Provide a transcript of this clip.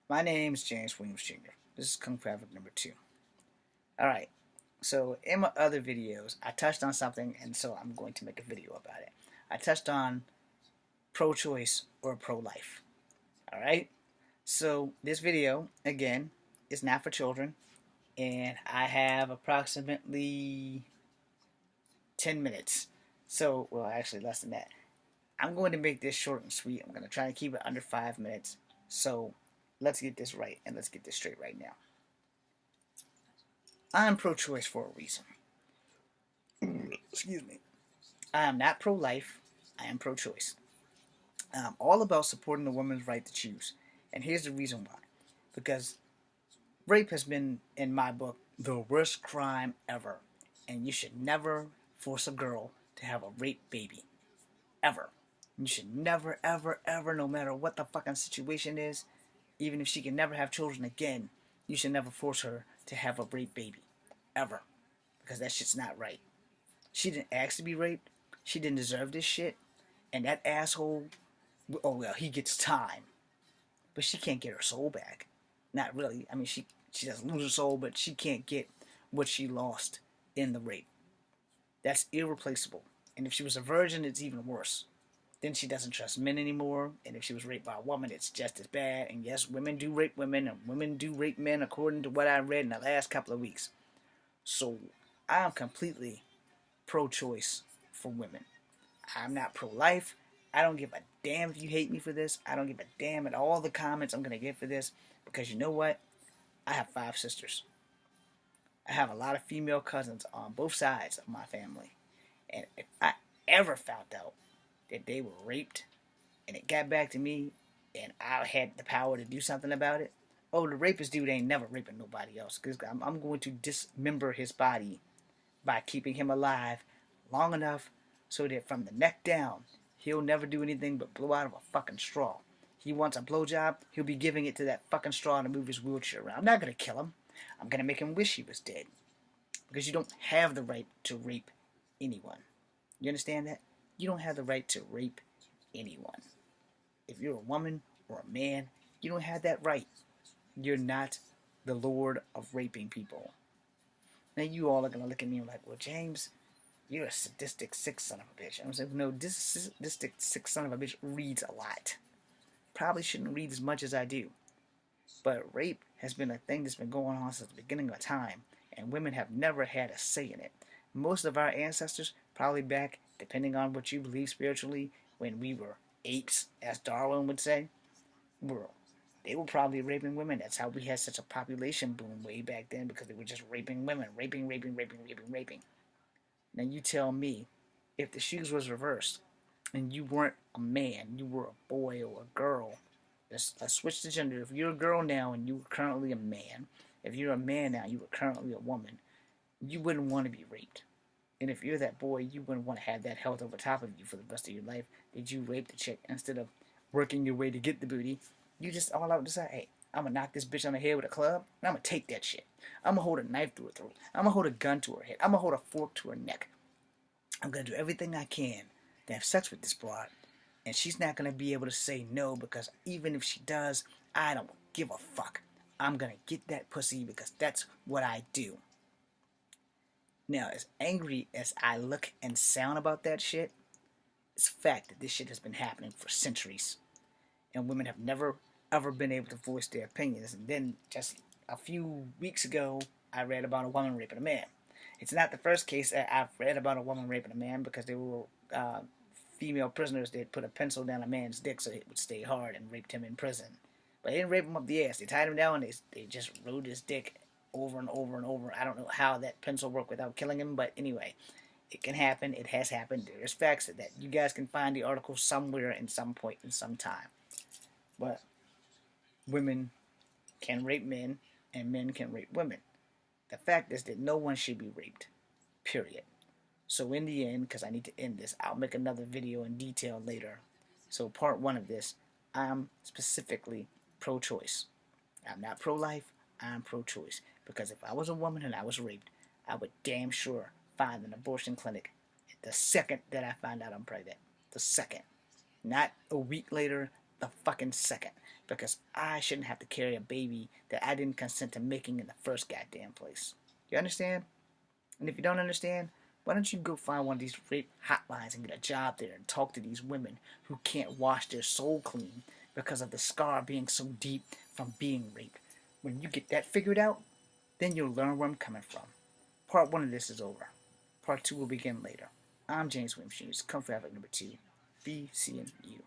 My name's James Williams Jr. This is Kung Fu Havoc number 2. Alright, so in my other videos, I touched on something, and so I'm going to make a video about it. I touched on pro-choice or pro-life. Alright, so this video, again, is not for children, and I have approximately 10 minutes. So, well, actually less than that. I'm going to make this short and sweet. I'm going to try to keep it under 5 minutes. So, let's get this right, and let's get this straight right now. I'm pro-choice for a reason. Excuse me. I am not pro-life. I am pro-choice. I'm all about supporting the woman's right to choose. And here's the reason why. Because rape has been, in my book, the worst crime ever. And you should never force a girl to have a rape baby. Ever. You should never, ever, ever, no matter what the fucking situation is, even if she can never have children again, you should never force her to have a rape baby. Ever. Because that shit's not right. She didn't ask to be raped. She didn't deserve this shit. And that asshole, oh well, he gets time. But she can't get her soul back. Not really. I mean, she doesn't lose her soul, but she can't get what she lost in the rape. That's irreplaceable. And if she was a virgin, it's even worse. Then she doesn't trust men anymore. And if she was raped by a woman, it's just as bad. And yes, women do rape women, and women do rape men, according to what I read in the last couple of weeks. So I'm completely pro-choice for women. I'm not pro-life. I don't give a damn if you hate me for this. I don't give a damn at all the comments I'm going to get for this. Because you know what? I have 5 sisters. I have a lot of female cousins on both sides of my family. And if I ever found out that they were raped and it got back to me and I had the power to do something about it, oh, the rapist dude ain't never raping nobody else. Because I'm going to dismember his body by keeping him alive long enough so that from the neck down, he'll never do anything but blow out of a fucking straw. He wants a blowjob, he'll be giving it to that fucking straw to move his wheelchair around. I'm not going to kill him. I'm going to make him wish he was dead. Because you don't have the right to rape anyone. You understand that? You don't have the right to rape anyone. If you're a woman or a man, you don't have that right. You're not the lord of raping people. Now you all are going to look at me like, well, James, you're a sadistic, sick son of a bitch. I'm saying, no, this sadistic, sick son of a bitch reads a lot. Probably shouldn't read as much as I do. But rape has been a thing that's been going on since the beginning of time, and women have never had a say in it. Most of our ancestors, probably back, depending on what you believe spiritually, when we were apes, as Darwin would say, they were probably raping women. That's how we had such a population boom way back then, because they were just raping women. Raping. Now you tell me, if the shoes was reversed, and you weren't a man, you were a boy or a girl, let's switch the gender. If you're a girl now and you were currently a man, if you're a man now, you were currently a woman, you wouldn't want to be raped. And if you're that boy, you wouldn't want to have that held over top of you for the rest of your life. Did you rape the chick instead of working your way to get the booty? You just all out decide, hey, I'm going to knock this bitch on the head with a club, and I'm going to take that shit. I'm going to hold a knife to her throat. I'm going to hold a gun to her head. I'm going to hold a fork to her neck. I'm going to do everything I can to have sex with this broad. And she's not going to be able to say no, because even if she does, I don't give a fuck. I'm going to get that pussy because that's what I do. Now, as angry as I look and sound about that shit, it's a fact that this shit has been happening for centuries. And women have never, ever been able to voice their opinions. And then, just a few weeks ago, I read about a woman raping a man. It's not the first case that I've read about a woman raping a man, because there were female prisoners that put a pencil down a man's dick so it would stay hard and raped him in prison. But they didn't rape him up the ass. They tied him down and they just rode his dick over and over and over. I don't know how that pencil worked without killing him, but anyway, it can happen. It has happened. There's facts of that. You guys can find the article somewhere in some point in some time. But women can rape men and men can rape women. The fact is that no one should be raped. Period. So in the end, because I need to end this, I'll make another video in detail later. So part 1 of this, I'm specifically pro-choice. I'm not pro-life, I'm pro-choice. Because if I was a woman and I was raped, I would damn sure find an abortion clinic the second that I find out I'm pregnant. The second. Not a week later, the fucking second, because I shouldn't have to carry a baby that I didn't consent to making in the first goddamn place. You understand? And if you don't understand, why don't you go find one of these rape hotlines and get a job there and talk to these women who can't wash their soul clean because of the scar being so deep from being raped. When you get that figured out, then you'll learn where I'm coming from. Part 1 of this is over. Part 2 will begin later. I'm James Williams Jr. Come for number 2. Be seeing you.